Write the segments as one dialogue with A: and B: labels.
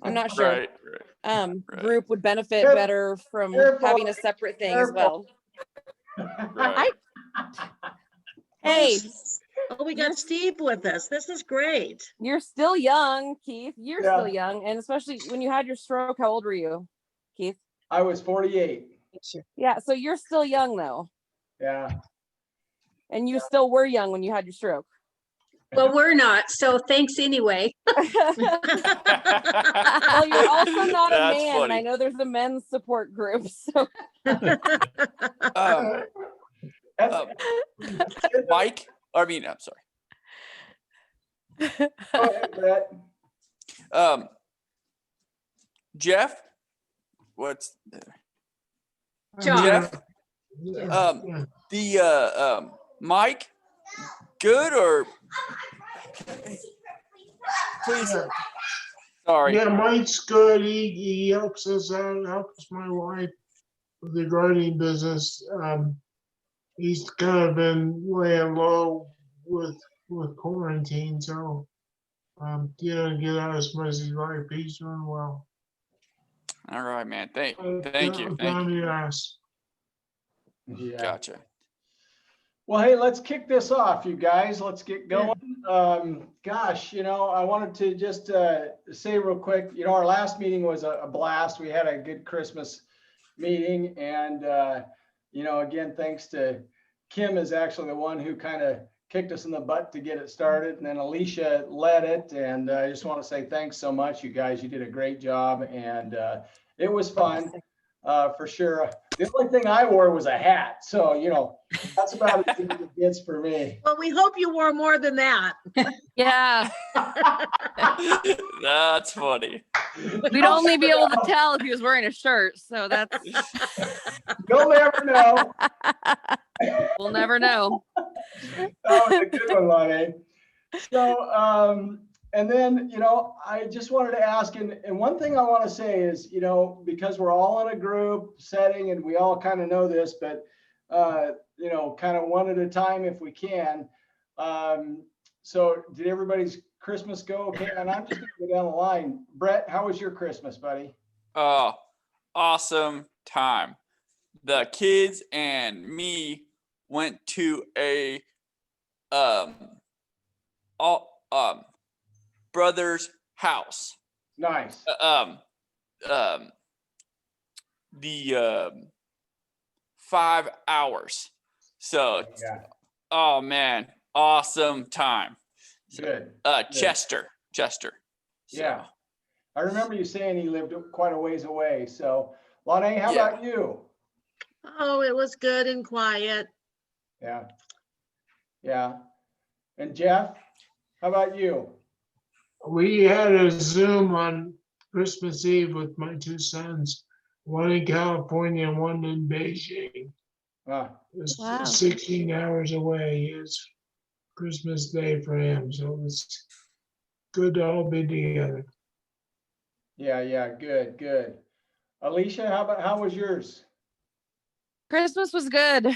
A: I'm not sure.
B: Right.
A: Group would benefit better from having a separate thing as well.
B: Right.
A: Hey,
C: oh, we got Steve with us. This is great.
A: You're still young, Keith. You're still young, and especially when you had your stroke. How old were you, Keith?
D: I was 48.
A: Yeah, so you're still young though.
D: Yeah.
A: And you still were young when you had your stroke.
E: Well, we're not, so thanks anyway.
A: Well, you're also not a man,
B: funny.
A: and I know there's a men's support group. So,
B: Mike, I mean, I'm sorry.
D: Go ahead, Brett.
B: Jeff, what's
E: John.
B: Jeff? Mike, good or please? Sorry.
F: Yeah, Mike's good. He helps us out, helps my wife with the gardening business. He's kind of been laying low with quarantine, so get out as much as life. He's doing well.
B: All right, man. Thank you.
D: Yeah.
B: Gotcha.
D: Well, hey, let's kick this off, you guys. Let's get going. Gosh, I wanted to just say real quick, our last meeting was a blast. We had a good Christmas meeting. And, again, thanks to Kim is actually the one who kind of kicked us in the butt to get it started. And then Alicia led it. And I just want to say thanks so much, you guys. You did a great job. And it was fun. For sure. The only thing I wore was a hat. So, that's about as good as it gets for me.
C: Well, we hope you wore more than that.
A: yeah,
B: That's funny.
A: we'd only be able to tell if he was wearing a shirt. So that's
D: You'll never know.
A: we'll never know.
D: That was a good one, Lonnie. So, and then, I just wanted to ask, and one thing I want to say is, because we're all in a group setting and we all kind of know this, but, kind of one at a time if we can. So did everybody's Christmas go okay? And I'm just going to go down the line. Brett, how was your Christmas, buddy?
B: Awesome time. The kids and me went to a brother's house.
D: Nice.
B: The 5 hours. So, oh man, awesome time.
D: Good.
B: Chester. So.
D: Yeah. I remember you saying he lived quite a ways away. So, Lonnie, how about you?
C: Oh, it was good and quiet.
D: Yeah. Yeah. And Jeff, how about you?
F: We had a Zoom on Christmas Eve with my two sons, one in California and one in Beijing.
D: Wow.
F: It was 16 hours away. It's Christmas Day for him, so it's good to all be together.
D: Yeah, good. Alicia, how was yours?
A: Christmas was good.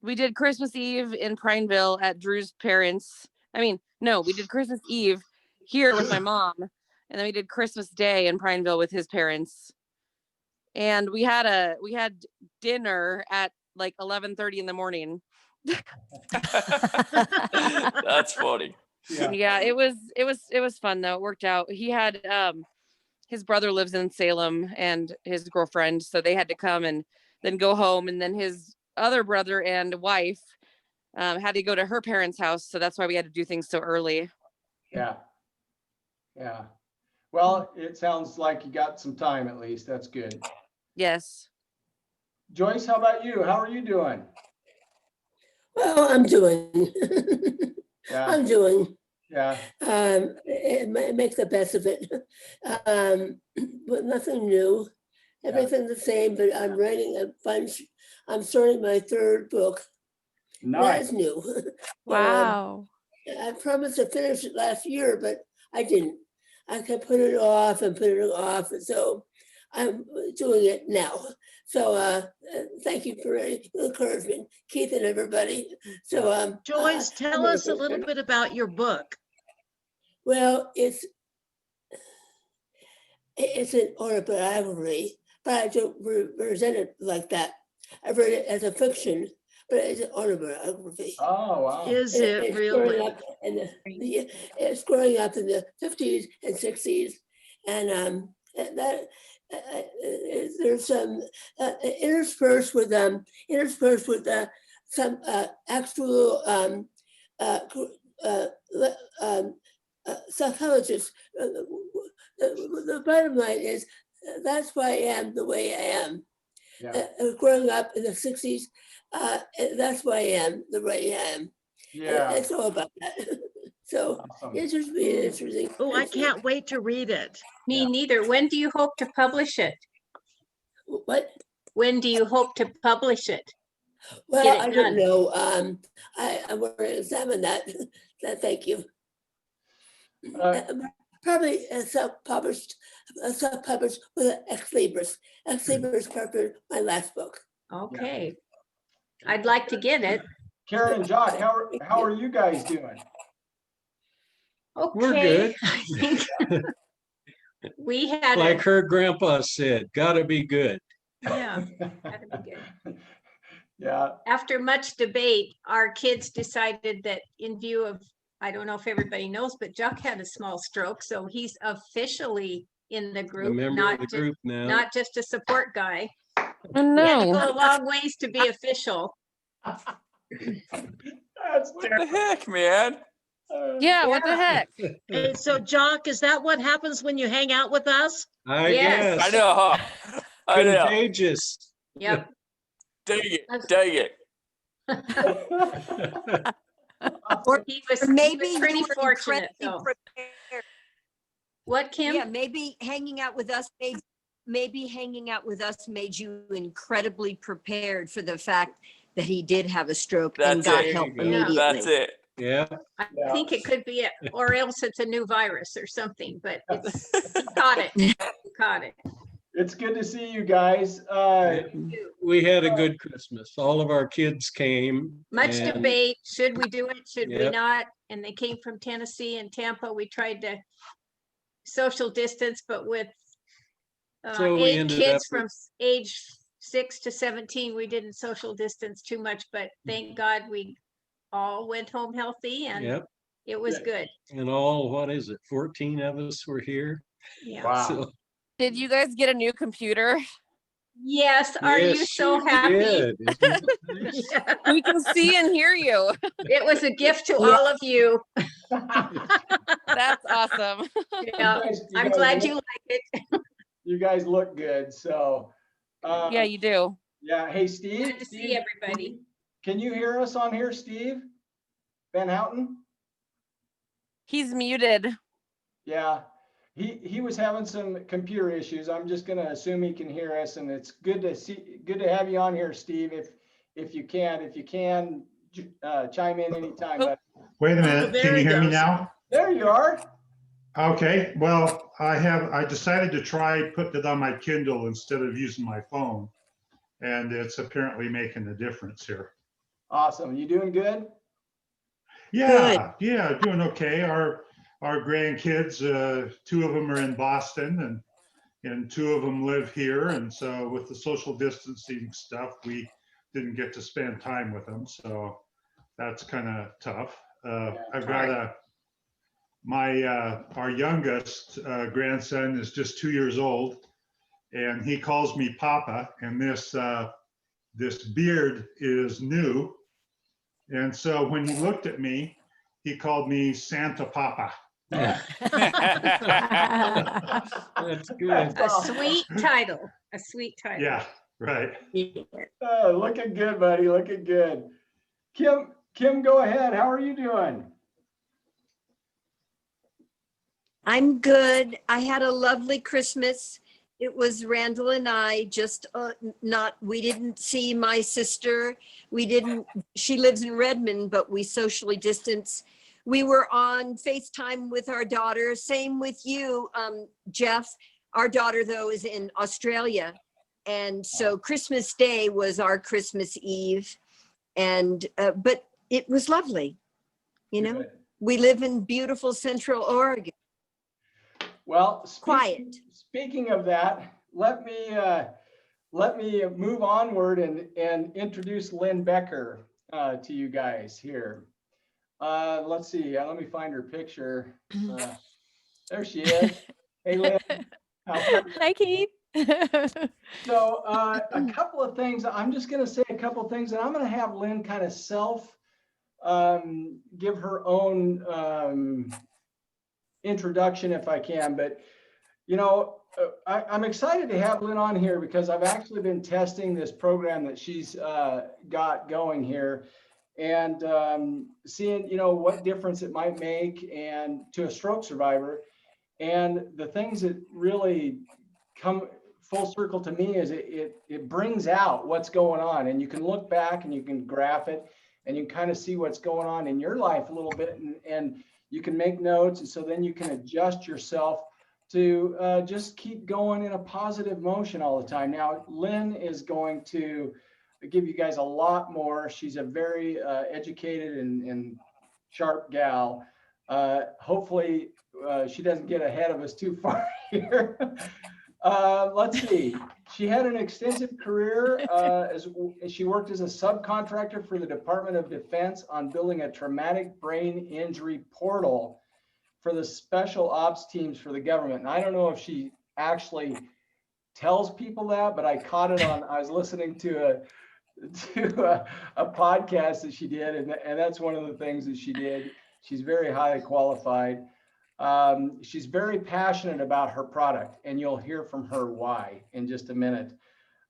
A: We did Christmas Eve in Prineville at Drew's parents. We did Christmas Eve here with my mom, and then we did Christmas Day in Prineville with his parents. And we had dinner at like 11:30 in the morning.
B: That's funny.
A: Yeah, it was fun though. It worked out. He had his brother lives in Salem and his girlfriend, so they had to come and then go home, and then his other brother and wife had to go to her parents' house, so that's why we had to do things so early.
D: Yeah. Well, it sounds like you got some time at least. That's good.
A: Yes.
D: Joyce, how about you? How are you doing?
G: Well, I'm doing.
D: Yeah.
G: I'm doing.
D: Yeah.
G: Make the best of it. But nothing new. Everything the same, but I'm writing a bunch. I'm starting my third book.
D: Nice.
G: That's new.
A: Wow.
G: I promised to finish it last year, but I didn't. I kept putting it off and putting it off. So I'm doing it now. So thank you for the encouragement, Keith and everybody. So
C: Joyce, tell us a little bit about your book.
G: Well, it's It's an autobiography, but I don't present it like that. I read it as a fiction, but it's an autobiography.
D: Oh, wow.
C: Is
G: And
C: it
G: it's
C: really?
G: growing up in it's growing up in the 50s and 60s, and that there's some interspersed with some actual psychologists. The bottom line is that's why I am the way I am.
D: Yeah.
G: Growing up in the 60s, that's why I am the way I am.
D: Yeah.
G: It's all about that. So
D: Awesome.
G: it's just really interesting.
C: Oh, I can't wait to read it.
E: Me
D: Yeah.
E: neither. When do you hope to publish it?
G: What?
E: When do you hope to publish it?
G: Well,
E: Get it
G: I don't
E: done.
G: know. I want to examine that. Thank you. Probably self-published with an ex libris. Ex libris covered my last book.
E: Okay. I'd like to get it.
D: Karen and Jock, how are you guys doing?
E: Okay.
H: We're good.
E: I think we had
H: Like
E: a,
H: her grandpa said, gotta be good.
E: yeah, that'd be good.
D: Yeah.
E: After much debate, our kids decided that in view of, I don't know if everybody knows, but Chuck had a small stroke, so he's officially in the
H: A
E: group,
H: member
E: not
H: of the
E: just,
H: group now.
E: not just a support guy.
A: Oh,
E: We had to
A: no.
E: go a long ways to be official.
D: That's
B: What the heck, man?
D: terrible.
A: Yeah, what the heck?
C: Hey, so Jock, is that what happens when you hang out with us?
H: I
E: Yes.
B: I
H: guess.
B: know, huh? I know.
H: Contagious.
E: Yep.
B: Dang it. Dang it.
E: He was
I: Maybe you
E: pretty
I: were
E: fortunate
I: incredibly
E: though.
I: prepared.
E: What, Kim?
I: Yeah, maybe hanging out with us made you incredibly prepared for the fact that he did have a stroke and
B: That's
I: got
B: it.
I: help
H: Yeah.
I: immediately.
B: That's it.
H: Yeah.
E: I
D: Yeah.
E: think it could be, or else it's a new virus or something, but it's, he caught it. He caught it.
D: It's good to see you guys.
H: We had a good Christmas. All of our kids came.
E: Much
H: and-
E: debate, should we do it, should we
H: Yep.
E: not? And they came from Tennessee and Tampa. We tried to social distance, but with
H: So we
E: 8
H: ended
E: kids
H: up
E: from age 6 to 17, we didn't social distance too much, but thank God we all went home healthy and
H: Yep.
E: it was
D: Yeah.
E: good.
H: And all, what is it? 14 of us were here.
E: Yeah.
D: Wow.
H: So,
A: Did you guys get a new computer?
E: Yes, are you
H: yes,
E: so
H: she
E: happy?
H: did. Isn't it nice?
A: We can see and hear you.
E: It was a gift to all of you.
A: That's awesome.
E: Yeah, I'm glad you like it.
D: You guys look good. So,
A: Yeah, you do.
D: yeah. Hey, Steve.
E: Good to see everybody.
D: Can you hear us on here, Steve? Van Houten?
A: He's muted.
D: Yeah. He was having some computer issues. I'm just gonna assume he can hear us, and it's good to have you on here, Steve. If you can chime in anytime.
A: Oh.
D: But
J: Wait a minute,
C: there
J: can you
C: he
J: hear me
C: goes.
J: now?
D: there you are.
J: Okay, well, I decided to try putting it on my Kindle instead of using my phone. And it's apparently making a difference here.
D: Awesome. You doing good?
J: Yeah, doing okay. Our grandkids, 2 of them are in Boston and 2 of them live here. And so with the social distancing stuff, we didn't get to spend time with them. So that's kind of tough. I've got our youngest grandson is just 2 years old, and he calls me Papa. And this beard is new, and so when he looked at me, he called me Santa Papa.
H: That's good.
E: A sweet title, a sweet title.
J: Yeah, right.
D: Looking good, buddy. Looking good. Kim, go ahead. How are you doing?
I: I'm good. I had a lovely Christmas. It was Randall and I just we didn't see my sister. She lives in Redmond, but we socially distanced. We were on FaceTime with our daughter. Same with you, Jeff. Our daughter, though, is in Australia. And so Christmas Day was our Christmas Eve. And, but it was lovely. You know,
D: Good.
I: we live in beautiful Central Oregon.
D: Well,
I: Quiet.
D: speaking of that, let me move onward and introduce Lynn Becker to you guys here. Let's see. Let me find her picture. There she is. Hey, Lynn. How are you?
K: Hi, Keith.
D: So a couple of things. I'm just going to say a couple of things, and I'm going to have Lynn kind of give her own introduction if I can. But you know, I'm excited to have Lynn on here because I've actually been testing this program that she's got going here, and seeing, you know, what difference it might make and to a stroke survivor. And the things that really come full circle to me is it brings out what's going on, and you can look back and you can graph it, and you can kind of see what's going on in your life a little bit, and you can make notes, and so then you can adjust yourself to just keep going in a positive motion all the time. Now, Lynn is going to give you guys a lot more. She's a very educated and sharp gal. Hopefully, she doesn't get ahead of us too far here. Let's see. She had an extensive career as she worked as a subcontractor for the Department of Defense on building a traumatic brain injury portal for the special ops teams for the government. And I don't know if she actually tells people that, but I caught it on, I was listening to a podcast that she did, and that's one of the things that she did. She's very highly qualified. She's very passionate about her product, and you'll hear from her why in just a minute.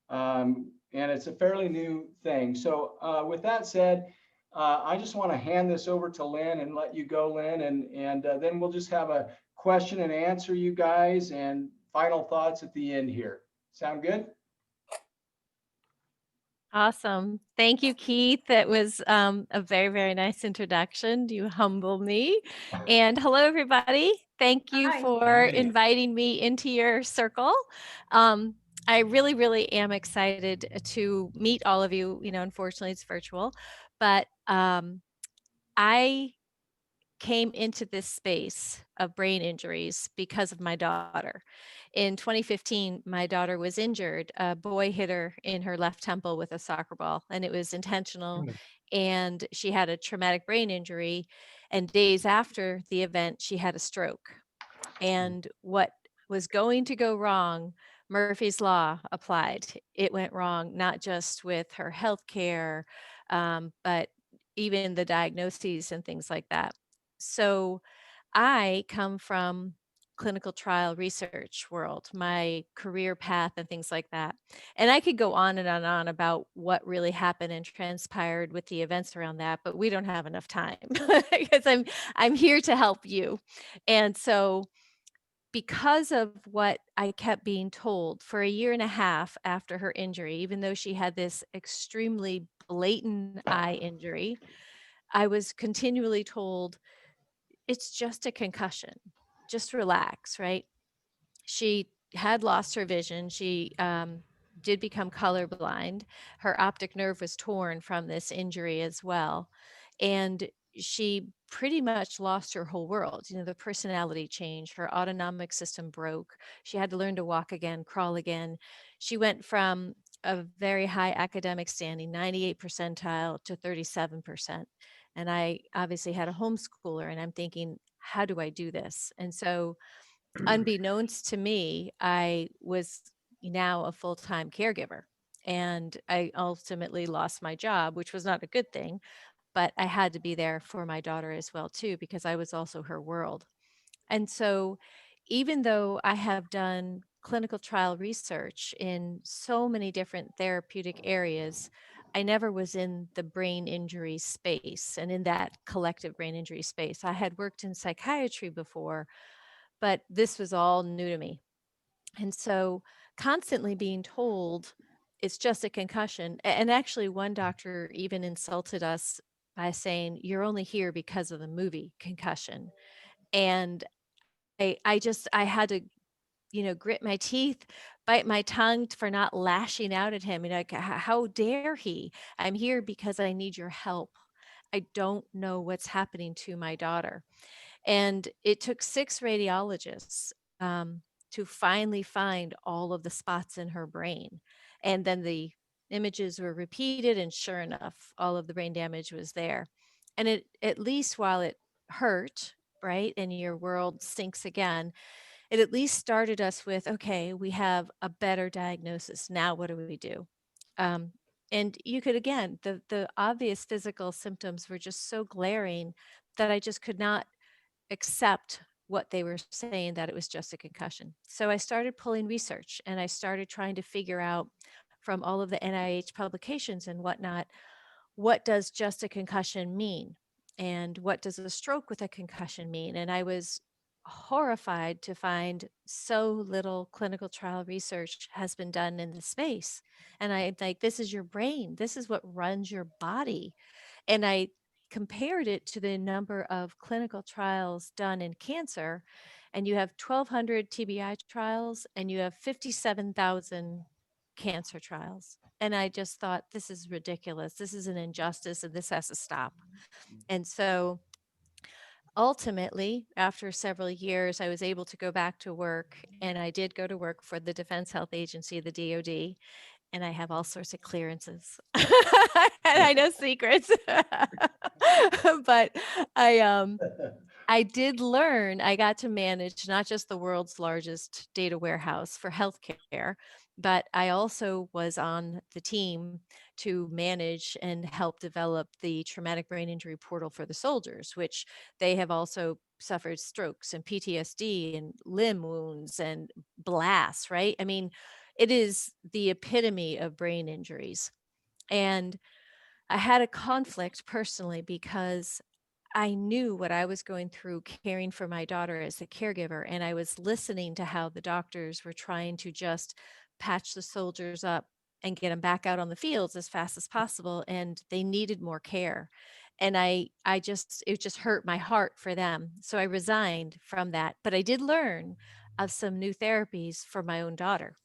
D: And it's a fairly new thing. So with that said, I just want to hand this over to Lynn and let you go, Lynn, and then we'll just have a question and answer, you guys, and final thoughts at the end here. Sound good?
K: Awesome. Thank you, Keith. That was a very, very nice introduction. You humble me. And hello, everybody. Thank you
E: Hi.
K: for
D: Hi.
K: inviting me into your circle. I really, really am excited to meet all of you. You know, unfortunately, it's virtual, but I came into this space of brain injuries because of my daughter. In 2015, my daughter was injured. A boy hit her in her left temple with a soccer ball, and it was intentional. And she had a traumatic brain injury. And days after the event, she had a stroke. And what was going to go wrong, Murphy's Law applied. It went wrong, not just with her health care, but even the diagnoses and things like that. So I come from clinical trial research world, my career path and things like that. And I could go on and on about what really happened and transpired with the events around that, but we don't have enough time because I'm here to help you. And so because of what I kept being told for a year and a half after her injury, even though she had this extremely blatant eye injury, I was continually told, it's just a concussion. Just relax, right? She had lost her vision. She did become colorblind. Her optic nerve was torn from this injury as well. And she pretty much lost her whole world. You know, the personality changed. Her autonomic system broke. She had to learn to walk again, crawl again. She went from a very high academic standing, 98 percentile, to 37%. And I obviously had a homeschooler, and I'm thinking, how do I do this? And so, unbeknownst to me, I was now a full-time caregiver. And I ultimately lost my job, which was not a good thing, but I had to be there for my daughter as well, too, because I was also her world. And so, even though I have done clinical trial research in so many different therapeutic areas, I never was in the brain injury space and in that collective brain injury space. I had worked in psychiatry before, but this was all new to me. And so, constantly being told it's just a concussion. And actually, one doctor even insulted us by saying, "You're only here because of the movie Concussion." And I had to, you know, grit my teeth, bite my tongue for not lashing out at him. You know, like, how dare he? I'm here because I need your help. I don't know what's happening to my daughter. And it took 6 radiologists to finally find all of the spots in her brain. And then the images were repeated, and sure enough, all of the brain damage was there. And it, at least while it hurt, right, and your world sinks again, it at least started us with, okay, we have a better diagnosis. Now what do we do? Um, and you could, again, the obvious physical symptoms were just so glaring that I just could not accept what they were saying, that it was just a concussion. So I started pulling research, and I started trying to figure out from all of the NIH publications and whatnot, what does just a concussion mean? And what does a stroke with a concussion mean? And I was horrified to find so little clinical trial research has been done in this space. And I like, this is your brain. This is what runs your body. And I compared it to the number of clinical trials done in cancer. And you have 1,200 TBI trials, and you have 57,000 cancer trials. And I just thought, this is ridiculous. This is an injustice, and this has to stop. And so ultimately, after several years, I was able to go back to work, and I did go to work for the Defense Health Agency, the DoD, and I have all sorts of clearances. And I know secrets. But I did learn, I got to manage not just the world's largest data warehouse for healthcare, but I also was on the team to manage and help develop the traumatic brain injury portal for the soldiers, which they have also suffered strokes and PTSD and limb wounds and blasts, right? I mean, it is the epitome of brain injuries. And I had a conflict personally because I knew what I was going through caring for my daughter as a caregiver. And I was listening to how the doctors were trying to just patch the soldiers up and get them back out on the fields as fast as possible. And they needed more care. And it just hurt my heart for them. So I resigned from that. But I did learn of some new therapies for my own daughter,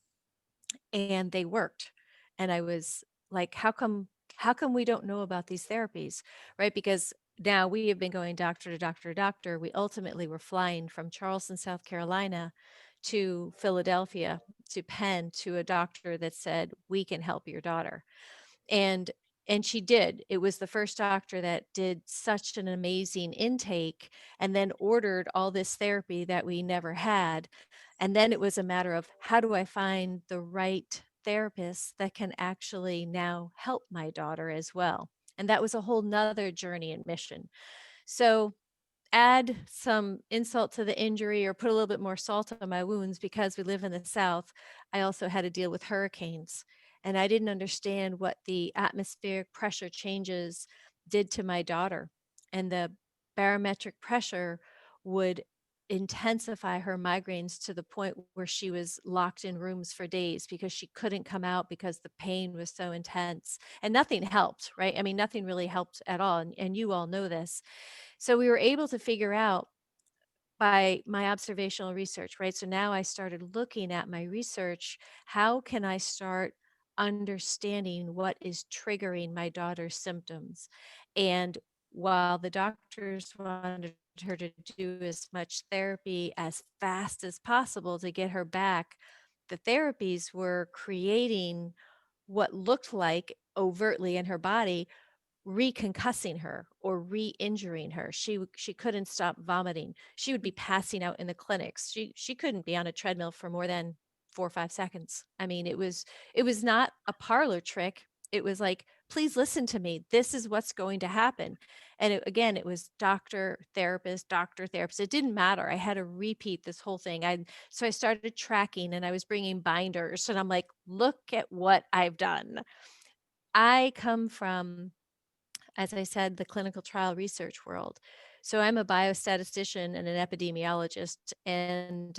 K: and they worked. And I was like, how come we don't know about these therapies? Right? Because now we have been going doctor to doctor to doctor. We ultimately were flying from Charleston, South Carolina to Philadelphia, to Penn, to a doctor that said, we can help your daughter. And she did. It was the first doctor that did such an amazing intake, and then ordered all this therapy that we never had. And then it was a matter of, how do I find the right therapist that can actually now help my daughter as well? And that was a whole nother journey and mission. So add some insult to the injury, or put a little bit more salt on my wounds, because we live in the South, I also had to deal with hurricanes. And I didn't understand what the atmospheric pressure changes did to my daughter. And the barometric pressure would intensify her migraines to the point where she was locked in rooms for days because she couldn't come out because the pain was so intense. And nothing helped, right? I mean, nothing really helped at all. And you all know this. So we were able to figure out by my observational research, right? So now I started looking at my research. How can I start understanding what is triggering my daughter's symptoms? And while the doctors wanted her to do as much therapy as fast as possible to get her back, the therapies were creating what looked like overtly in her body reconcussing her or re-injuring her. She couldn't stop vomiting. She would be passing out in the clinics. She couldn't be on a treadmill for more than 4 or 5 seconds. I mean, it was not a parlor trick. It was like, please listen to me. This is what's going to happen. And again, it was doctor, therapist, doctor, therapist. It didn't matter. I had to repeat this whole thing. So I started tracking, and I was bringing binders, and I'm like, look at what I've done. I come from, as I said, the clinical trial research world. So I'm a biostatistician and an epidemiologist, and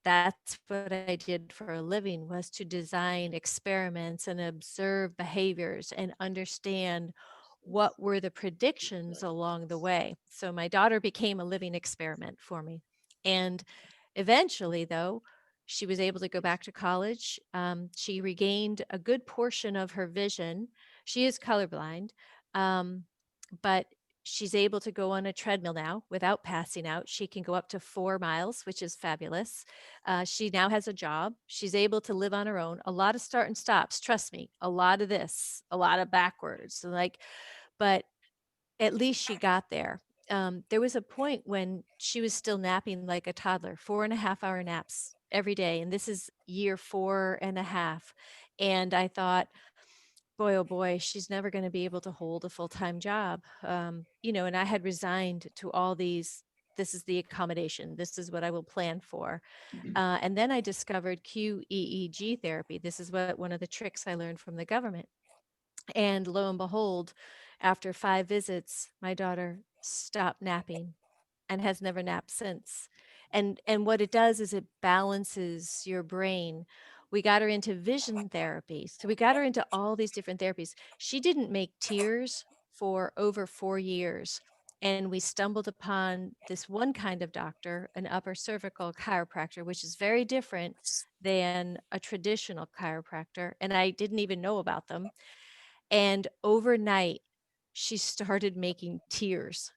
K: that's what I did for a living, was to design experiments and observe behaviors and understand what were the predictions along the way. So my daughter became a living experiment for me. And eventually, though, she was able to go back to college. She regained a good portion of her vision. She is colorblind, but she's able to go on a treadmill now without passing out. She can go up to 4 miles, which is fabulous. She now has a job. She's able to live on her own. A lot of start and stops, trust me, a lot of this, a lot of backwards. Like, but at least she got there. There was a point when she was still napping like a toddler, 4.5 hour naps every day. And this is year 4.5. And I thought, boy, oh boy, she's never going to be able to hold a full-time job. And I had resigned to all these. This is the accommodation. This is what I will plan for. And then I discovered QEEG therapy. This is what one of the tricks I learned from the government. And lo and behold, after 5 visits, my daughter stopped napping and has never napped since. And what it does is it balances your brain. We got her into vision therapy. So we got her into all these different therapies. She didn't make tears for over 4 years. And we stumbled upon this one kind of doctor, an upper cervical chiropractor, which is very different than a traditional chiropractor. And I didn't even know about them. And overnight, she started making tears.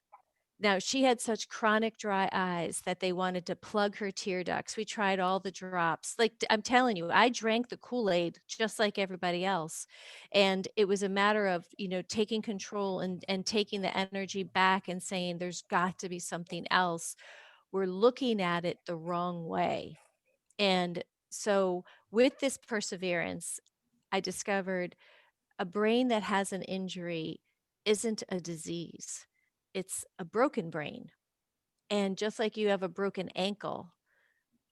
K: Now, she had such chronic dry eyes that they wanted to plug her tear ducts. We tried all the drops. Like, I'm telling you, I drank the Kool-Aid just like everybody else. And it was a matter of, taking control and taking the energy back and saying, there's got to be something else. We're looking at it the wrong way. And so with this perseverance, I discovered a brain that has an injury isn't a disease. It's a broken brain. And just like you have a broken ankle,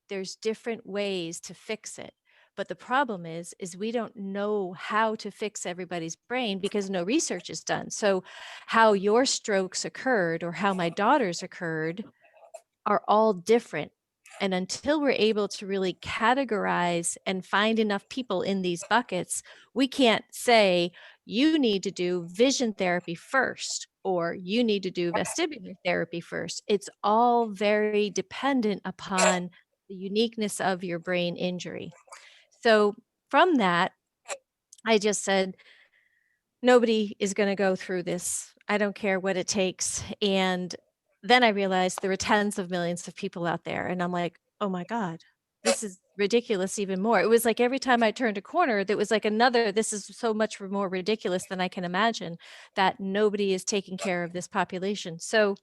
K: there's different ways to fix it. But the problem is we don't know how to fix everybody's brain because no research is done. So how your strokes occurred or how my daughter's occurred are all different. And until we're able to really categorize and find enough people in these buckets, we can't say, you need to do vision therapy first, or you need to do vestibular therapy first. It's all very dependent upon the uniqueness of your brain injury. So from that, I just said, nobody is going to go through this. I don't care what it takes. And then I realized there were tens of millions of people out there. And I'm like, oh my God, this is ridiculous even more. It was like every time I turned a corner, there was like another, this is so much more ridiculous than I can imagine, that nobody is taking care of this population. So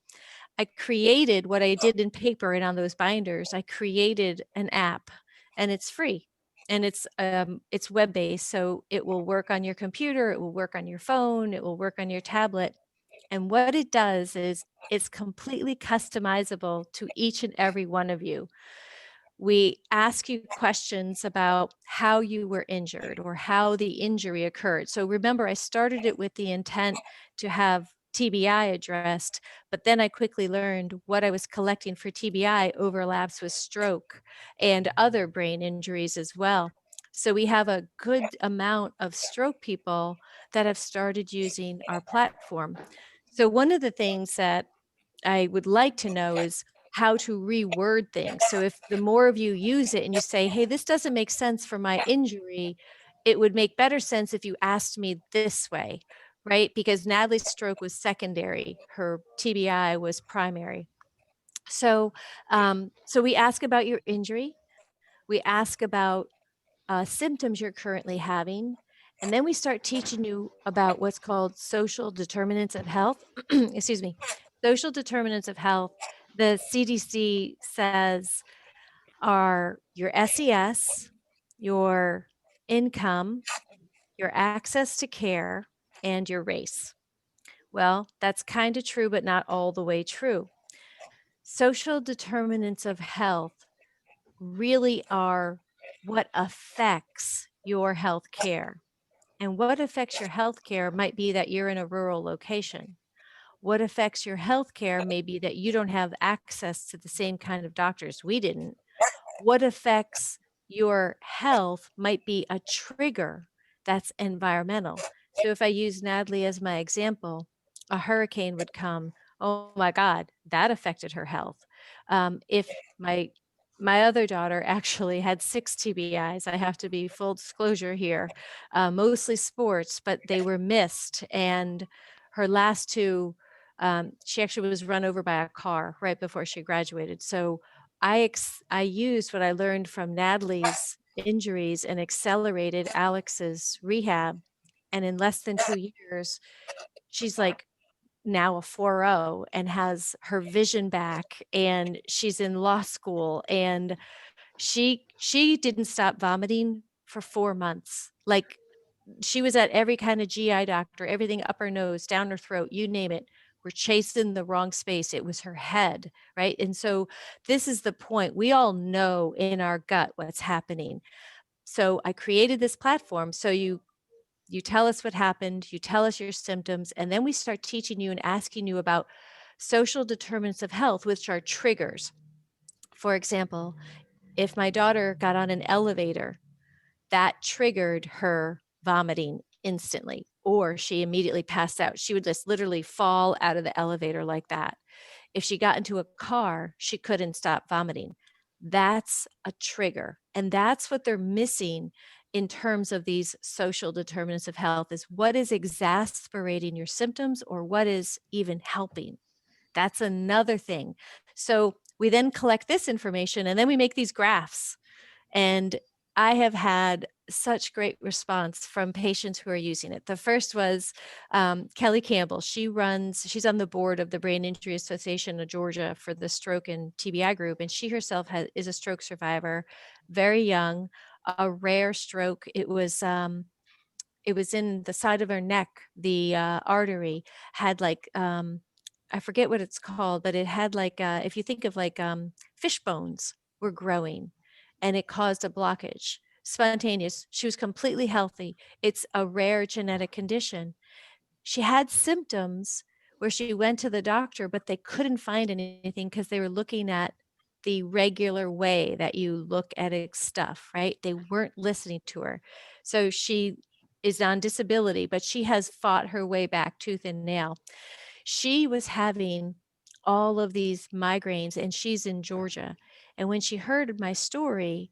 K: I created what I did in paper and on those binders. I created an app, and it's free. And it's web-based, so it will work on your computer, it will work on your phone, it will work on your tablet. And what it does is it's completely customizable to each and every one of you. We ask you questions about how you were injured or how the injury occurred. So remember, I started it with the intent to have TBI addressed, but then I quickly learned what I was collecting for TBI overlaps with stroke and other brain injuries as well. So we have a good amount of stroke people that have started using our platform. So one of the things that I would like to know is how to reword things. So if the more of you use it and you say, hey, this doesn't make sense for my injury, it would make better sense if you asked me this way, right? Because Natalie's stroke was secondary, her TBI was primary. So, so we ask about your injury. We ask about symptoms you're currently having. And then we start teaching you about what's called social determinants of health. Excuse me, social determinants of health. The CDC says are your SES, your income, your access to care, and your race. Well, that's kind of true, but not all the way true. Social determinants of health really are what affects your health care. And what affects your health care might be that you're in a rural location. What affects your health care may be that you don't have access to the same kind of doctors we didn't. What affects your health might be a trigger that's environmental. So if I use Natalie as my example, a hurricane would come. Oh my God, that affected her health. If my other daughter actually had 6 TBIs. I have to be full disclosure here, mostly sports, but they were missed. And her last 2 She actually was run over by a car right before she graduated. So I used what I learned from Natalie's injuries and accelerated Alex's rehab. And in less than 2 years, she's like now a 4.0 and has her vision back, and she's in law school, and she didn't stop vomiting for 4 months. Like, she was at every kind of GI doctor, everything up her nose, down her throat, you name it. We're chasing the wrong space. It was her head, right? And so this is the point. We all know in our gut what's happening. So I created this platform. So you tell us what happened, you tell us your symptoms, and then we start teaching you and asking you about social determinants of health, which are triggers. For example, if my daughter got on an elevator, that triggered her vomiting instantly, or she immediately passed out. She would just literally fall out of the elevator like that. If she got into a car, she couldn't stop vomiting. That's a trigger. And that's what they're missing in terms of these social determinants of health, is what is exasperating your symptoms or what is even helping. That's another thing. So we then collect this information and then we make these graphs. And I have had such great response from patients who are using it. The first was Kelly Campbell. She's on the board of the Brain Injury Association of Georgia for the stroke and TBI group. And she herself is a stroke survivor, very young, a rare stroke. It was in the side of her neck. The artery had like, I forget what it's called, but it had like, if you think of like fish bones were growing, and it caused a blockage, spontaneous. She was completely healthy. It's a rare genetic condition. She had symptoms where she went to the doctor, but they couldn't find anything because they were looking at the regular way that you look at stuff, right? They weren't listening to her. So she is on disability, but she has fought her way back tooth and nail. She was having all of these migraines, and she's in Georgia. And when she heard my story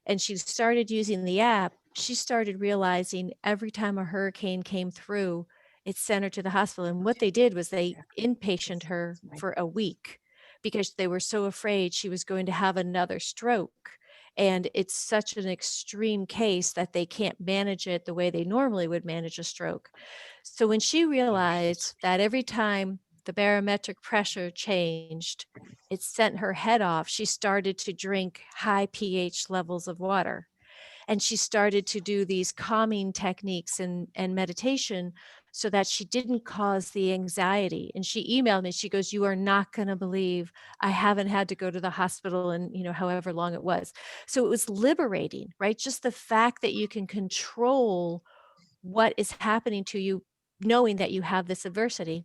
K: and she started using the app, she started realizing every time a hurricane came through, it sent her to the hospital. And what they did was they inpatient her for a week because they were so afraid she was going to have another stroke. And it's such an extreme case that they can't manage it the way they normally would manage a stroke. So when she realized that every time the barometric pressure changed, it sent her head off, she started to drink high pH levels of water. And she started to do these calming techniques and meditation so that she didn't cause the anxiety. And she emailed me, she goes, "You are not going to believe I haven't had to go to the hospital in, however long it was." So it was liberating, right? Just the fact that you can control what is happening to you, knowing that you have this adversity.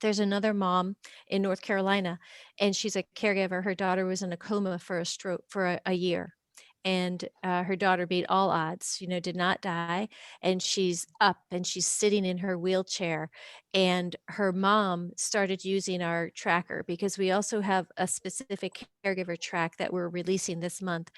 K: There's another mom in North Carolina, and she's a caregiver. Her daughter was in a coma for a stroke for a year. And her daughter beat all odds, did not die. And she's up and she's sitting in her wheelchair. And her mom started using our tracker because we also have a specific caregiver track that we're releasing this month.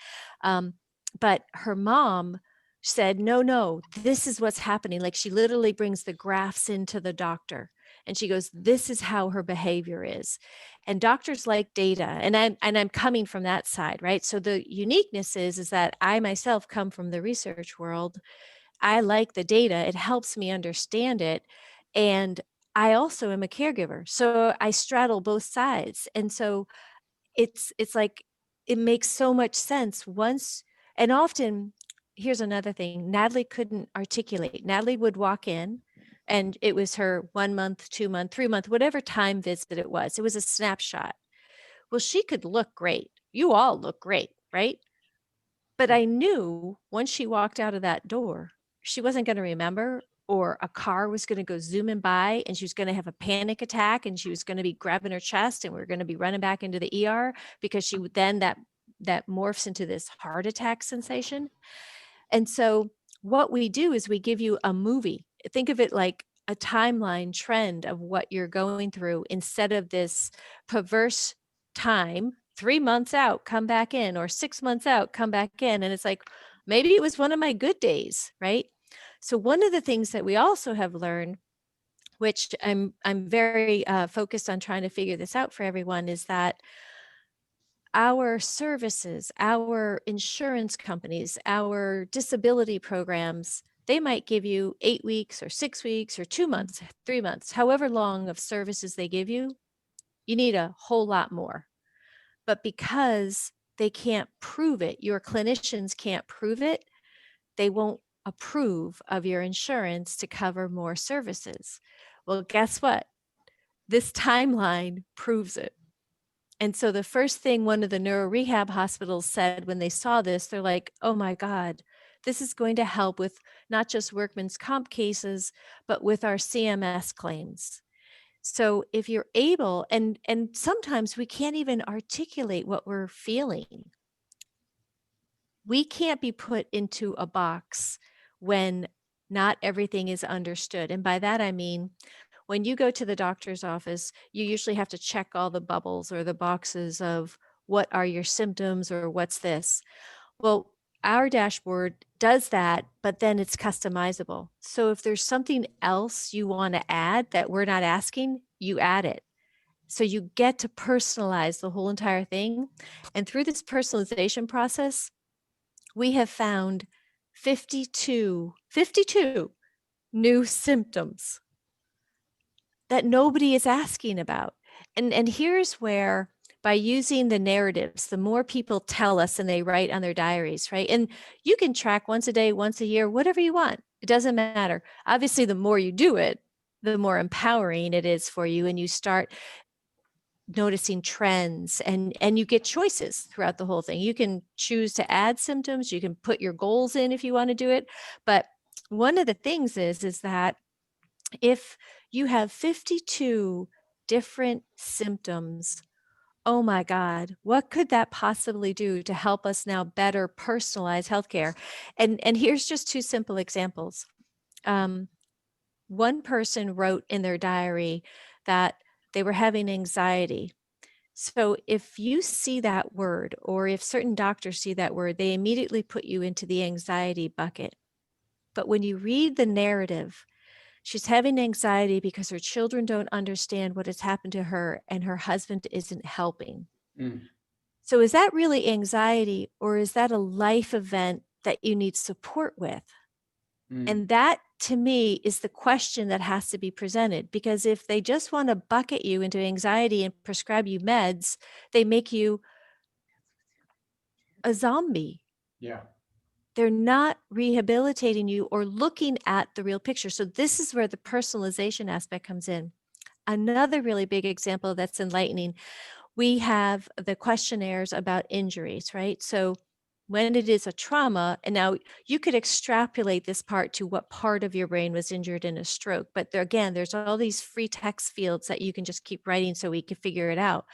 K: But her mom said, no, this is what's happening. Like, she literally brings the graphs into the doctor. And she goes, this is how her behavior is. And doctors like data. And I'm coming from that side, right? So the uniqueness is that I myself come from the research world. I like the data. It helps me understand it. And I also am a caregiver. So I straddle both sides. And so it's like, it makes so much sense once. And often, here's another thing, Natalie couldn't articulate. Natalie would walk in, and it was her 1 month, 2 month, 3 month, whatever time visit it was. It was a snapshot. Well, she could look great. You all look great, right? But I knew once she walked out of that door, she wasn't going to remember, or a car was going to go zooming by and she was going to have a panic attack and she was going to be grabbing her chest and we are going to be running back into the ER because she would then that morphs into this heart attack sensation. And so what we do is we give you a movie. Think of it like a timeline trend of what you're going through instead of this perverse time, 3 months out, come back in, or 6 months out, come back in. And it's like, maybe it was one of my good days, right? So one of the things that we also have learned which I'm very focused on trying to figure this out for everyone, is that our services, our insurance companies, our disability programs, they might give you 8 weeks or 6 weeks or 2 months, 3 months, however long of services they give you, you need a whole lot more. But because they can't prove it, your clinicians can't prove it, they won't approve of your insurance to cover more services. Well, guess what? This timeline proves it. And so the first thing one of the neuro rehab hospitals said when they saw this, they're like, oh my God, this is going to help with not just workman's comp cases, but with our CMS claims. So if you're able, and sometimes we can't even articulate what we're feeling. We can't be put into a box when not everything is understood. And by that, I mean, when you go to the doctor's office, you usually have to check all the bubbles or the boxes of what are your symptoms or what's this. Well, our dashboard does that, but then it's customizable. So if there's something else you want to add that we're not asking, you add it. So you get to personalize the whole entire thing. And through this personalization process, we have found 52 new symptoms that nobody is asking about. And here's where, by using the narratives, the more people tell us and they write on their diaries, right? And you can track once a day, once a year, whatever you want. It doesn't matter. Obviously, the more you do it, the more empowering it is for you. And you start noticing trends, and you get choices throughout the whole thing. You can choose to add symptoms. You can put your goals in if you want to do it. But one of the things is that if you have 52 different symptoms, oh my God, what could that possibly do to help us now better personalize healthcare? And here's just 2 simple examples. One person wrote in their diary that they were having anxiety. So if you see that word, or if certain doctors see that word, they immediately put you into the anxiety bucket. But when you read the narrative, she's having anxiety because her children don't understand what has happened to her and her husband isn't helping. So is that really anxiety, or is that a life event that you need support with? And that, to me, is the question that has to be presented, because if they just want to bucket you into anxiety and prescribe you meds, they make you a zombie.
D: Yeah.
K: They're not rehabilitating you or looking at the real picture. So this is where the personalization aspect comes in. Another really big example that's enlightening, we have the questionnaires about injuries, right? So when it is a trauma, and now you could extrapolate this part to what part of your brain was injured in a stroke, but there, again, there's all these free text fields that you can just keep writing so we can figure it out.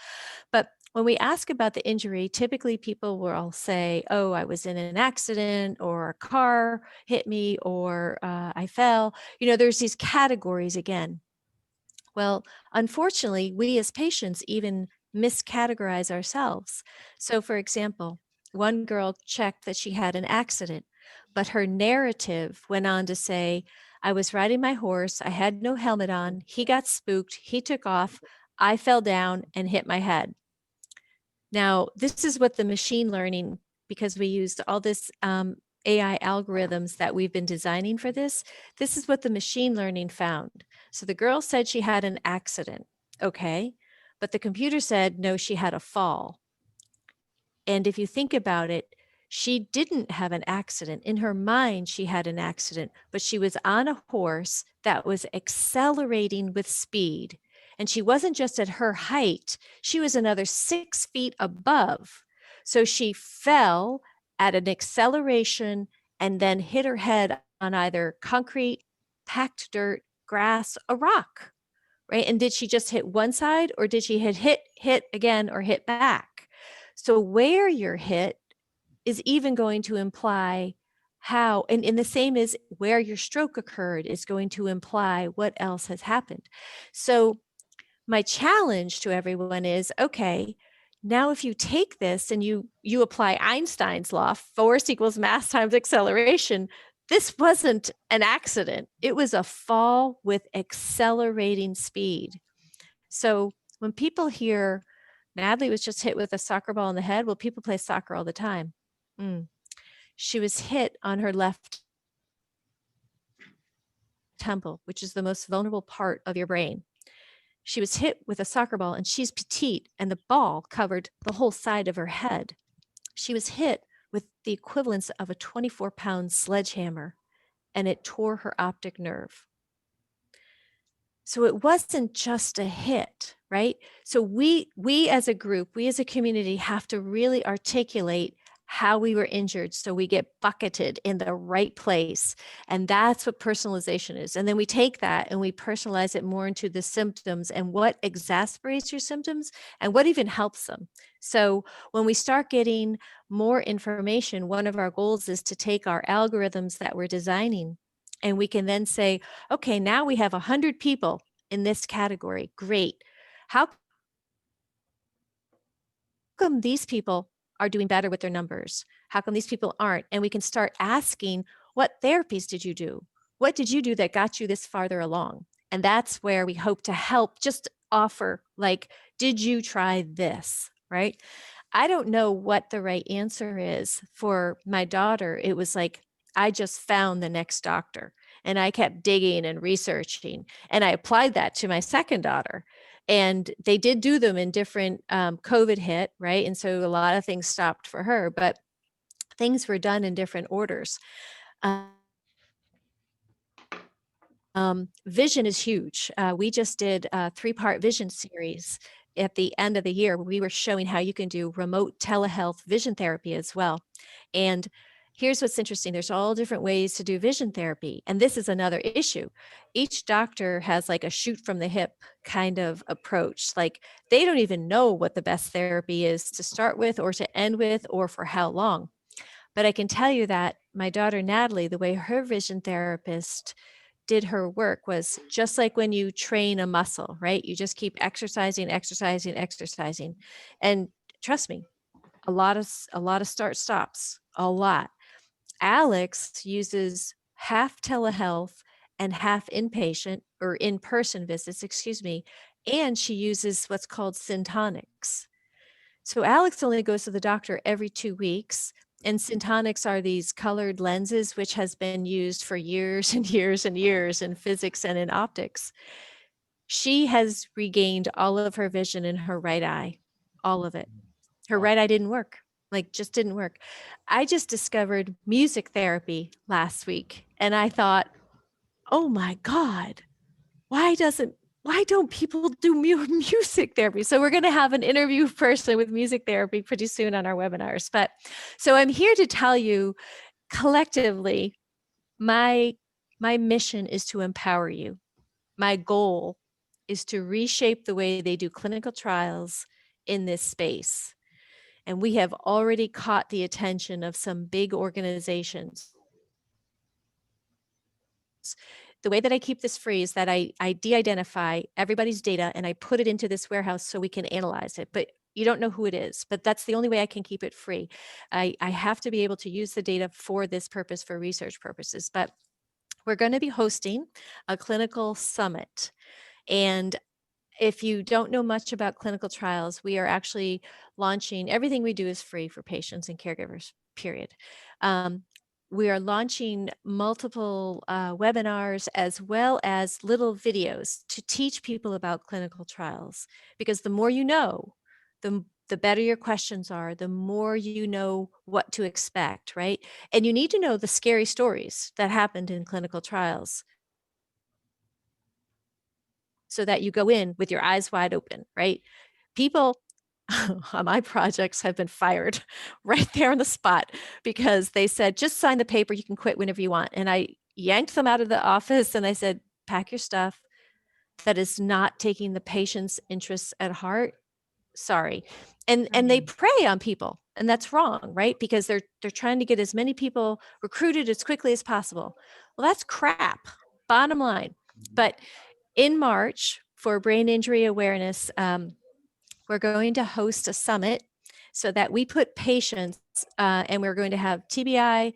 K: But when we ask about the injury, typically people will all say, oh, I was in an accident, or a car hit me, or I fell. You know, there's these categories again. Well, unfortunately, we as patients even miscategorize ourselves. So for example, one girl checked that she had an accident, but her narrative went on to say, I was riding my horse, I had no helmet on, he got spooked, he took off, I fell down and hit my head. Now, this is what the machine learning, because we used all this AI algorithms that we've been designing for this is what the machine learning found. So the girl said she had an accident. Okay. But the computer said, no, she had a fall. And if you think about it, she didn't have an accident. In her mind, she had an accident, but she was on a horse that was accelerating with speed. And she wasn't just at her height, she was another 6 feet above. So she fell at an acceleration and then hit her head on either concrete, packed dirt, grass, a rock, right? And did she just hit one side, or did she hit again, or hit back? So where you're hit is even going to imply how, and the same as where your stroke occurred is going to imply what else has happened. So my challenge to everyone is, okay, now if you take this and you apply Einstein's law, force equals mass times acceleration, this wasn't an accident. It was a fall with accelerating speed. So when people hear Natalie was just hit with a soccer ball in the head, well, people play soccer all the time. She was hit on her left temple, which is the most vulnerable part of your brain. She was hit with a soccer ball, and she's petite, and the ball covered the whole side of her head. She was hit with the equivalence of a 24-pound sledgehammer, and it tore her optic nerve. So it wasn't just a hit, right? So we as a group, we as a community have to really articulate how we were injured so we get bucketed in the right place. And that's what personalization is. And then we take that and we personalize it more into the symptoms and what exacerbates your symptoms and what even helps them. So when we start getting more information, one of our goals is to take our algorithms that we're designing, and we can then say, okay, now we have 100 people in this category. Great. How come these people are doing better with their numbers? How come these people aren't? And we can start asking, what therapies did you do? What did you do that got you this farther along? And that's where we hope to help, just offer, like, did you try this, right? I don't know what the right answer is. For my daughter, it was like, I just found the next doctor, and I kept digging and researching, and I applied that to my second daughter. And they did do them in different, COVID hit, right? And so a lot of things stopped for her, but things were done in different orders. Vision is huge. We just did a 3-part vision series at the end of the year. We were showing how you can do remote telehealth vision therapy as well. And here's what's interesting. There's all different ways to do vision therapy. And this is another issue. Each doctor has like a shoot from the hip kind of approach. Like, they don't even know what the best therapy is to start with or to end with or for how long. But I can tell you that my daughter, Natalie, the way her vision therapist did her work was just like when you train a muscle, right? You just keep exercising, exercising, exercising. And trust me, a lot of start stops, a lot. Alex uses half telehealth and half inpatient or in-person visits, excuse me, and she uses what's called syntonics. So Alex only goes to the doctor every 2 weeks, and syntonics are these colored lenses, which has been used for years and years and years in physics and in optics. She has regained all of her vision in her right eye, all of it. Her right eye didn't work, like just didn't work. I just discovered music therapy last week, and I thought, oh my God, why don't people do music therapy? So we're going to have an interview person with music therapy pretty soon on our webinars. But so I'm here to tell you, collectively, my mission is to empower you. My goal is to reshape the way they do clinical trials in this space. And we have already caught the attention of some big organizations. The way that I keep this free is that I de-identify everybody's data and I put it into this warehouse so we can analyze it. But you don't know who it is, but that's the only way I can keep it free. I have to be able to use the data for this purpose, for research purposes. But we're going to be hosting a clinical summit. And if you don't know much about clinical trials, we are actually launching, everything we do is free for patients and caregivers, period. We are launching multiple webinars as well as little videos to teach people about clinical trials, because the more you know, the better your questions are, the more you know what to expect, right? And you need to know the scary stories that happened in clinical trials, so that you go in with your eyes wide open, right? People on my projects have been fired right there on the spot because they said, just sign the paper, you can quit whenever you want. And I yanked them out of the office and I said, pack your stuff. That is not taking the patient's interests at heart. Sorry. And they prey on people, and that's wrong, right? Because they're trying to get as many people recruited as quickly as possible. Well, that's crap, bottom line. But in March, for brain injury awareness, we're going to host a summit so that we put patients, and we're going to have TBI,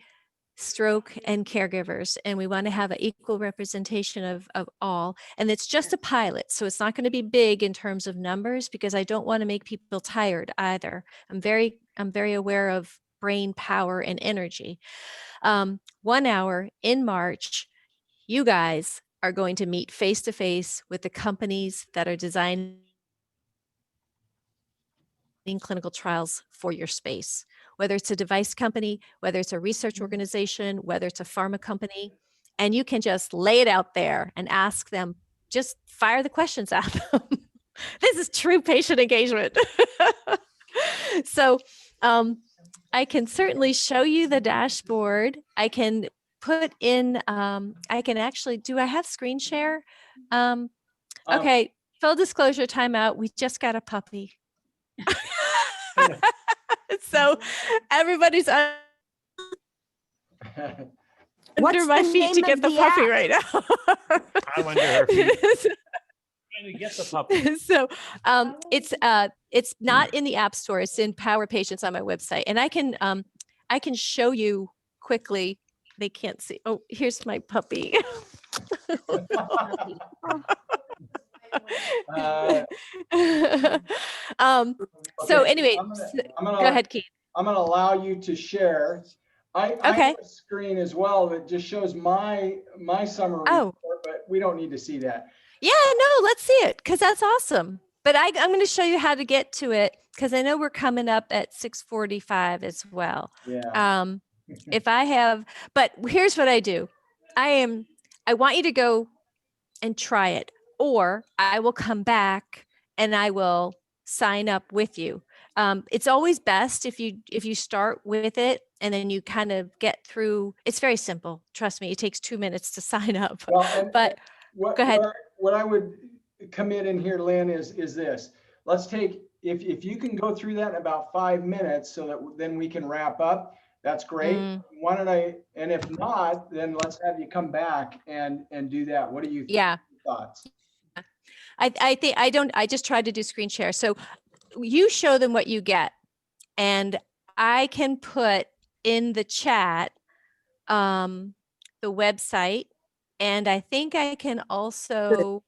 K: stroke, and caregivers. And we want to have an equal representation of all. And it's just a pilot. So it's not going to be big in terms of numbers because I don't want to make people tired either. I'm very aware of brain power and energy. 1 hour in March, you guys are going to meet face to face with the companies that are designing clinical trials for your space, whether it's a device company, whether it's a research organization, whether it's a pharma company, and you can just lay it out there and ask them, just fire the questions at them. This is true patient engagement. So I can certainly show you the dashboard. I can put in, I can actually, do I have screen share? Okay, full disclosure timeout. We just got a puppy. So everybody's under
G: What's
K: my
G: the
K: feet to
G: name
K: get
G: of
K: the
G: the
K: puppy
G: app?
K: right now.
L: I'm under her feet. Trying to get the puppy.
K: So it's not in the App Store. It's in Power Patients on my website, and I can show you quickly. They can't see. Oh, here's my puppy. So
D: Okay,
K: anyway, go ahead, Keith.
D: I'm gonna allow you to share. I
K: Okay.
D: have a screen as well that just shows my summary
K: Oh.
D: report, but we don't need to see that.
K: Yeah, no, let's see it because that's awesome. But I'm going to show you how to get to it because I know we're coming up at 6:45 as well.
D: Yeah.
K: If I have, but here's what I do. I want you to go and try it, or I will come back and I will sign up with you. It's always best if you start with it and then you kind of get through. It's very simple. Trust me, it takes 2 minutes to sign up.
D: Well,
K: But
D: what,
K: go ahead.
D: What I would commit in here, Lynn, is this. Let's take, if you can go through that in about 5 minutes so that then we can wrap up, that's great. Why don't and if not, then let's have you come back and do that. What do you thoughts?
K: I think I just tried to do screen share. So you show them what you get and I can put in the chat the website, and I think I can also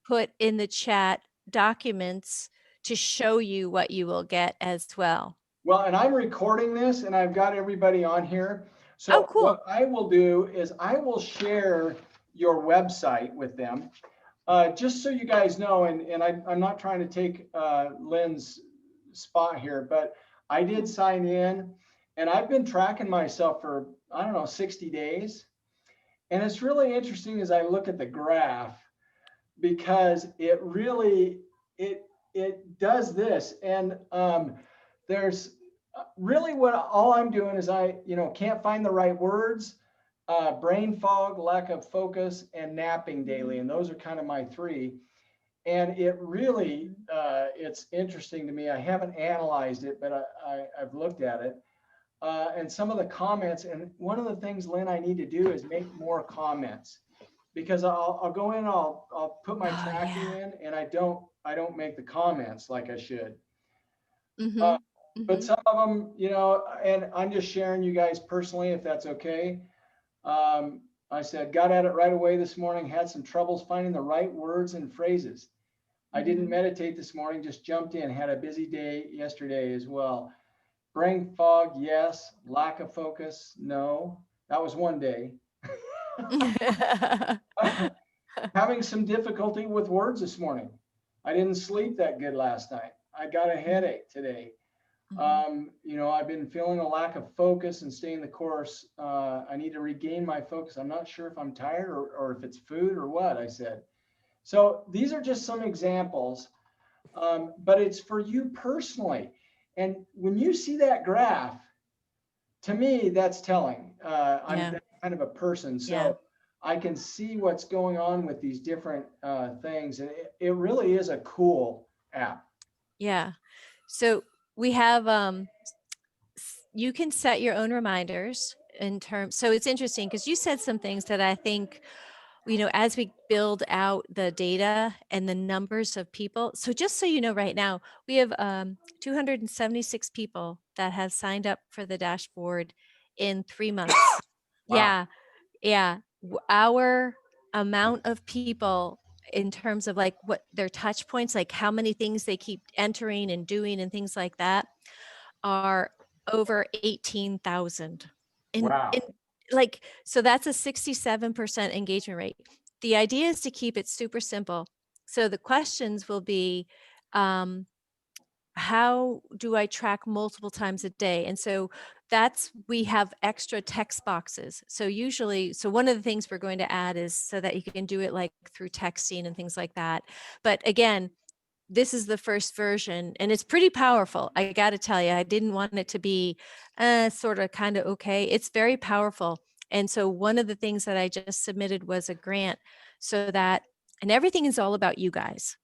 K: put in the chat documents to show you what you will get as well.
D: Well, and I'm recording this and I've got everybody on here. So
K: cool.
D: What I will do is I will share your website with them. Just so you guys know, and I'm not trying to take Lynn's spot here, but I did sign in and I've been tracking myself for, I don't know, 60 days. And it's really interesting as I look at the graph because it really, it does this. And there's really all I'm doing is I can't find the right words, brain fog, lack of focus, and napping daily. And those are kind of my 3. And it really, it's interesting to me. I haven't analyzed it, but I've looked at it. And some of the comments, and one of the things, Lynn, I need to do is make more comments because I'll go in, I'll put my tracking in, and I don't make the comments like I should. But some of them, and I'm just sharing you guys personally, if that's okay. I said, got at it right away this morning, had some troubles finding the right words and phrases. I didn't meditate this morning, just jumped in, had a busy day yesterday as well. Brain fog, yes. Lack of focus, no. That was one day. Having some difficulty with words this morning. I didn't sleep that good last night. I got a headache today. I've been feeling a lack of focus and staying the course. I need to regain my focus. I'm not sure if I'm tired or if it's food or what, I said. So these are just some examples, but it's for you personally. And when you see that graph, to me, that's telling. I'm that kind of a person. So I can see what's going on with these different things. And it really is a cool app. Yeah.
K: So we have, you can set your own reminders in terms. So it's interesting because you said some things that I think, as we build out the data and the numbers of people. So just so you know, right now, we have 276 people that have signed up for the dashboard in 3 months. Yeah. Yeah. Our amount of people in terms of like what their touch points, like how many things they keep entering and doing and things like that, are over 18,000. In
D: Wow.
K: like, so that's a 67% engagement rate. The idea is to keep it super simple. So the questions will be, how do I track multiple times a day? And so we have extra text boxes. So usually, so one of the things we're going to add is so that you can do it like through texting and things like that. But again, this is the first version and it's pretty powerful. I got to tell you, I didn't want it to be sort of kind of okay. It's very powerful. And so one of the things that I just submitted was a grant so that, and everything is all about you guys.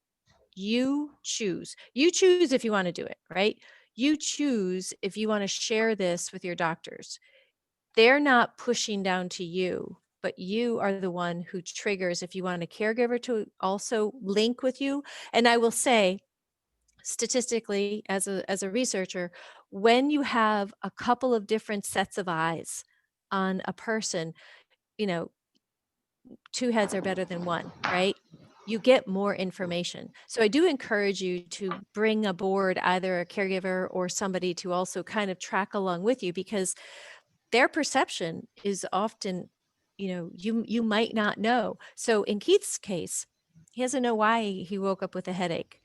K: You choose if you want to do it, right? You choose if you want to share this with your doctors. They're not pushing down to you, but you are the one who triggers if you want a caregiver to also link with you. And I will say, statistically, as a researcher, when you have a couple of different sets of eyes on a person, you know, two heads are better than one, right? You get more information. So I do encourage you to bring aboard either a caregiver or somebody to also kind of track along with you, because their perception is often, you might not know. So in Keith's case, he doesn't know why he woke up with a headache,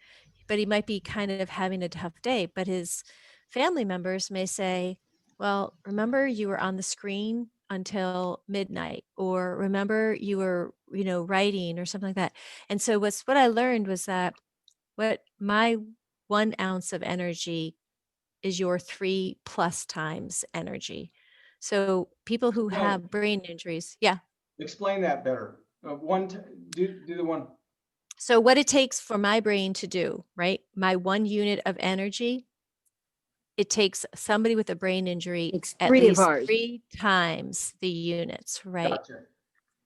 K: but he might be kind of having a tough day. But his family members may say, well, remember you were on the screen until midnight, or remember you were, writing or something like that. And so what I learned was that what my 1 ounce of energy is your 3+ times energy. So people who
D: Explain,
K: have brain injuries, yeah.
D: explain that better. Do the one.
K: So what it takes for my brain to do, right? My 1 unit of energy, it takes somebody with a brain injury
I: It's
K: at
I: 3 of
K: least
I: ours.
K: 3 times the units, right?
D: Gotcha.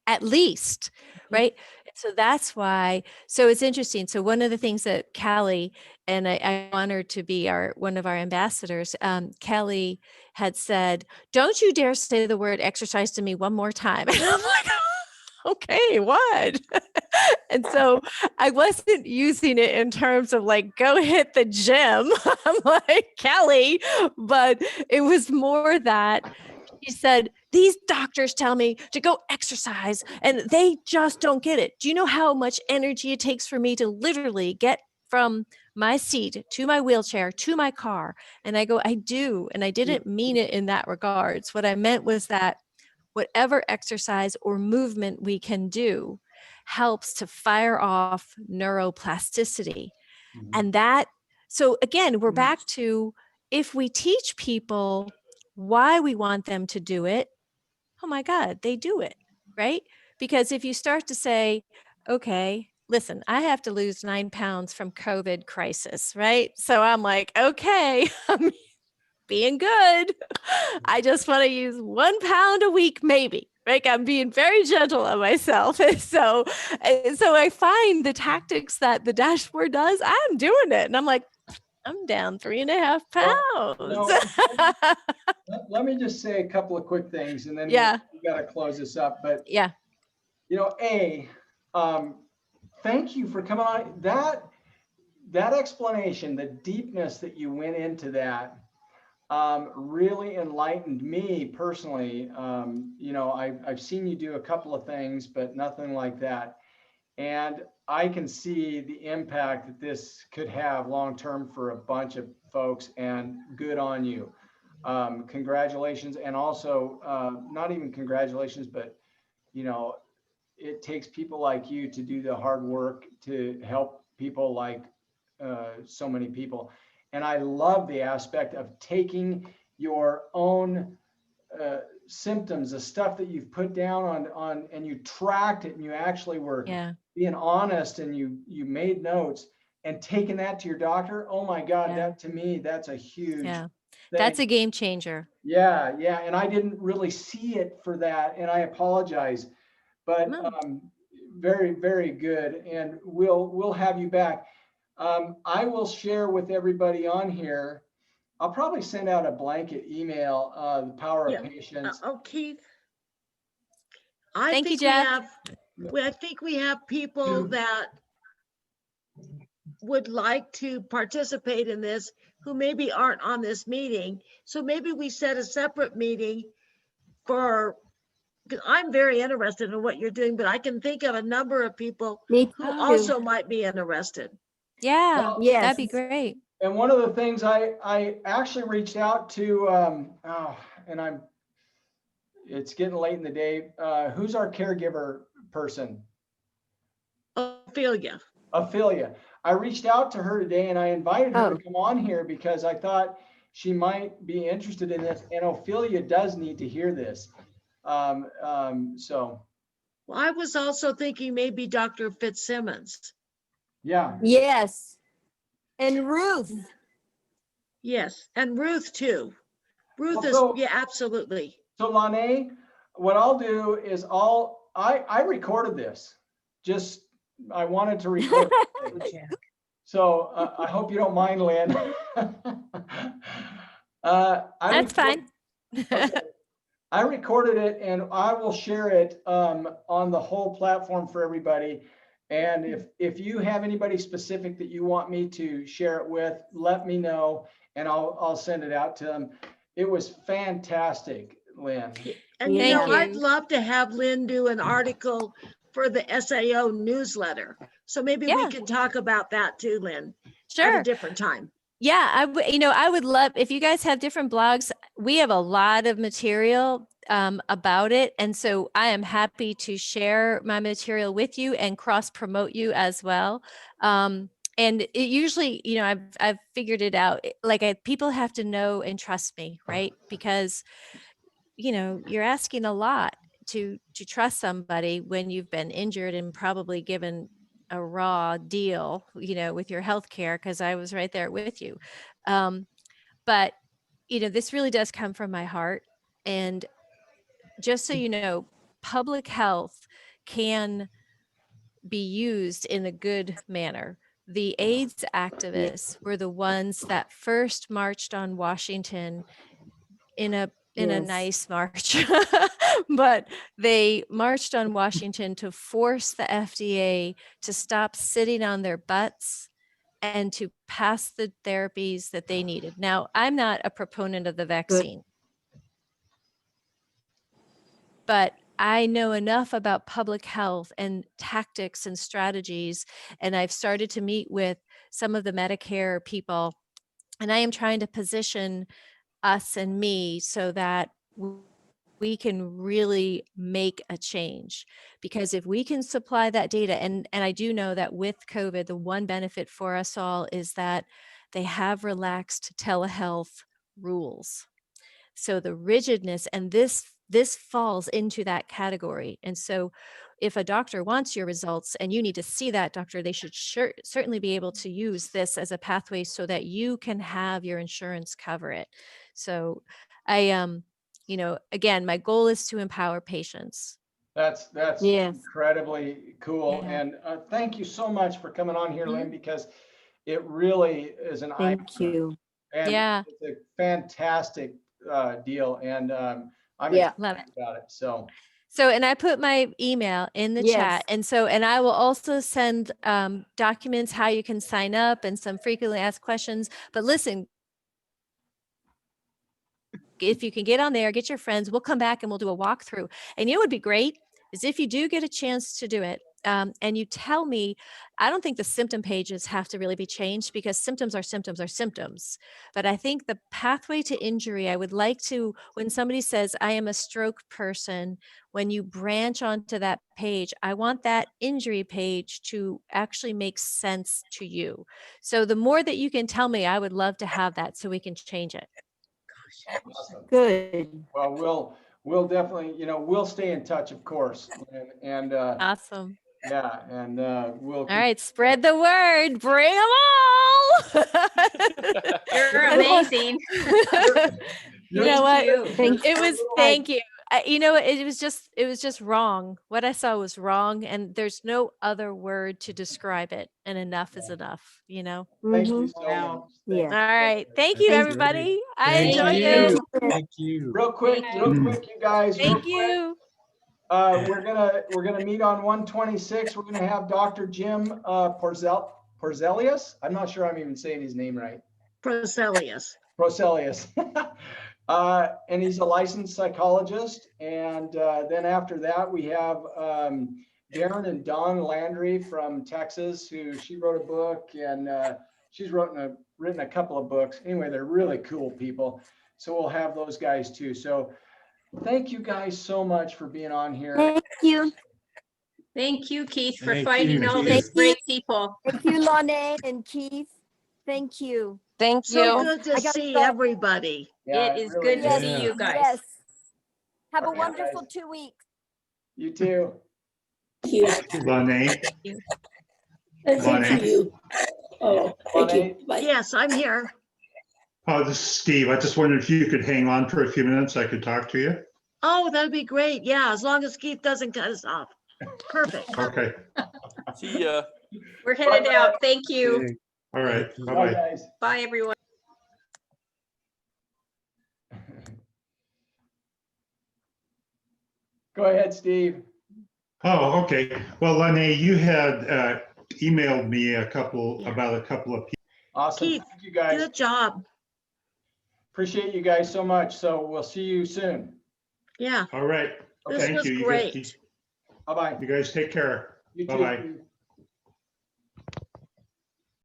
K: At least, right? So that's why, so it's interesting. So one of the things that Callie, and I want her to be one of our ambassadors, Kelly had said, don't you dare say the word exercise to me one more time. And I'm like, okay, what? And so I wasn't using it in terms of like, go hit the gym. I'm like, Kelly, but it was more that she said, these doctors tell me to go exercise and they just don't get it. Do you know how much energy it takes for me to literally get from my seat to my wheelchair to my car? And I go, I do. And I didn't mean it in that regards. What I meant was that whatever exercise or movement we can do helps to fire off neuroplasticity. And so again, we're back to, if we teach people why we want them to do it, oh my God, they do it, right? Because if you start to say, okay, listen, I have to lose 9 pounds from COVID crisis, right? So I'm like, okay, I'm being good. I just want to use 1 pound a week, maybe. Like, I'm being very gentle on myself. And so I find the tactics that the dashboard does, I'm doing it. And I'm like, I'm down 3.5 pounds.
D: Let me just say a couple of quick things and then
K: Yeah.
D: we got to close this up. But
K: yeah,
D: thank you for coming on. That explanation, the deepness that you went into that, really enlightened me personally. I've seen you do a couple of things, but nothing like that. And I can see the impact that this could have long-term for a bunch of folks, and good on you. Congratulations. And also, not even congratulations, but, it takes people like you to do the hard work to help people like so many people. And I love the aspect of taking your own symptoms, the stuff that you've put down on and you tracked it and you actually were being honest and you made notes and taking that to your doctor. Oh my God, that to me, that's a huge thing.
K: That's a game changer.
D: Yeah. And I didn't really see it for that. And I apologize, but very, very good. And we'll have you back. I will share with everybody on here. I'll probably send out a blanket email, the power of patience.
C: Oh, Keith, I
K: Thank you,
C: think we
K: Jeff.
C: have, I think we have people that would like to participate in this who maybe aren't on this meeting. So maybe we set a separate meeting for, because I'm very interested in what you're doing, but I can think of a number of people
G: Me
C: who
G: too.
C: also might be interested.
K: Yeah,
D: Well,
K: that'd be
G: Yes.
K: great.
D: And one of the things I actually reached out to, and it's getting late in the day. Who's our caregiver person?
C: Ophelia.
D: Ophelia. I reached out to her today and I invited her
G: Oh.
D: to come on here because I thought she might be interested in this. And Ophelia does need to hear this. So
C: Well, I was also thinking maybe Dr. Fitzsimmons.
D: yeah.
G: Yes. And Ruth.
C: Yes, and Ruth too. Ruth
D: Well,
C: is,
D: so-
C: yeah, absolutely.
D: So Lanae, what I'll do is I recorded this. Just, I wanted to record it. So I hope you don't mind, Lynn.
K: That's fine.
D: Okay. I recorded it and I will share it on the whole platform for everybody. And if you have anybody specific that you want me to share it with, let me know and I'll send it out to them. It was fantastic, Lynn.
C: And you
G: Yeah.
C: know,
K: Thank
C: I'd
K: you.
C: love to have Lynn do an article for the SAO newsletter. So maybe we
K: Yeah.
C: can talk about that too, Lynn, at a
K: Sure.
C: different time.
K: Yeah, I would love if you guys have different blogs. We have a lot of material about it, and so I am happy to share my material with you and cross promote you as well. And it usually, I've figured it out. Like people have to know and trust me, right? Because you're asking a lot to trust somebody when you've been injured and probably given a raw deal, with your health care, because I was right there with you. But, this really does come from my heart. And just so you know, public health can be used in a good manner. The AIDS activists were the ones that first marched on Washington in a
G: Yes.
K: nice march, but they marched on Washington to force the FDA to stop sitting on their butts and to pass the therapies that they needed. Now, I'm not a proponent of the vaccine, but I know enough about public health and tactics and strategies, and I've started to meet with some of the Medicare people, and I am trying to position us and me so that we can really make a change. Because if we can supply that data, and I do know that with COVID, the one benefit for us all is that they have relaxed telehealth rules. So the rigidness, and this falls into that category. And so if a doctor wants your results and you need to see that doctor, they should certainly be able to use this as a pathway so that you can have your insurance cover it. So again, my goal is to empower patients.
D: That's
G: Yes.
D: incredibly cool.
K: Yeah.
D: And thank you so much for coming on here, Lynn,
K: Mhm.
D: because it really is an eye
G: Thank you.
D: and
K: Yeah.
D: it's a fantastic deal. And I'm
G: Yeah.
K: Love it.
D: excited about it. So
K: And I put my email in the
G: Yes.
K: chat. And I will also send documents, how you can sign up and some frequently asked questions. But listen, if you can get on there, get your friends, we'll come back and we'll do a walkthrough. And it would be great is if you do get a chance to do it, and you tell me, I don't think the symptom pages have to really be changed because symptoms are symptoms. But I think the pathway to injury, I would like to, when somebody says, I am a stroke person, when you branch onto that page, I want that injury page to actually make sense to you. So the more that you can tell me, I would love to have that so we can change it.
D: awesome.
G: Good.
D: Well, we'll definitely, we'll stay in touch, of course. And
K: Awesome.
D: yeah, and we'll
K: All right, spread the word. Bring them all.
E: You're amazing.
K: You know what?
G: Thank
K: It was, thank you. It was just wrong. What I saw was wrong, and there's no other word to describe it. And enough is enough.
D: Thank you
G: Mhm.
D: so much.
G: Yeah.
K: All right. Thank you,
G: Thank you.
K: everybody. I
L: Thank
K: enjoyed
L: you.
K: it.
L: Thank you.
D: Real quick, you guys.
K: Thank you.
D: we're gonna meet on 126. We're gonna have Dr. Jim Porzelius. I'm not sure I'm even saying his name right.
C: Procelius.
D: And he's a licensed psychologist. And then after that, we have Darren and Dawn Landry from Texas, she wrote a book, and she's written a couple of books. Anyway, they're really cool people. So we'll have those guys too. So thank you guys so much for being on here.
I: Thank you.
E: Thank you, Keith, for
H: Thank
E: finding
H: you,
E: all
H: Keith.
E: these great people.
I: Thank you, Lonnie and Keith. Thank you.
A: Thank
C: So
A: you.
C: good to
I: I gotta
C: see
I: go.
C: everybody.
E: It is
D: really
E: good to
D: is.
E: see you guys.
I: Yes. Have a
D: Okay,
I: wonderful
D: guys.
I: 2 weeks.
D: You too.
G: Thank you.
J: Lene,
G: And same to
J: Lonnie.
G: you. Oh, thank you.
D: Lonnie.
G: Bye.
C: Yes, I'm here.
J: This is Steve. I just wondered if you could hang on for a few minutes. I could talk to you.
C: Oh, that'd be great. Yeah, as long as Keith doesn't cut us off. Perfect.
J: Okay.
B: See ya.
E: We're headed out. Thank you.
J: All right.
D: Bye,
J: Bye-bye.
D: guys.
E: Bye, everyone.
D: Go ahead, Steve.
J: Oh, okay. Well, Lene, you had emailed me about a couple of people.
D: Awesome.
C: Keith,
D: Thank you guys.
C: good job.
D: Appreciate you guys so much. So we'll see you soon.
C: Yeah,
J: All right.
C: this
J: Thank
C: was
J: you.
C: great.
D: Bye-bye.
J: You guys take care.
D: You too.
J: Bye-bye.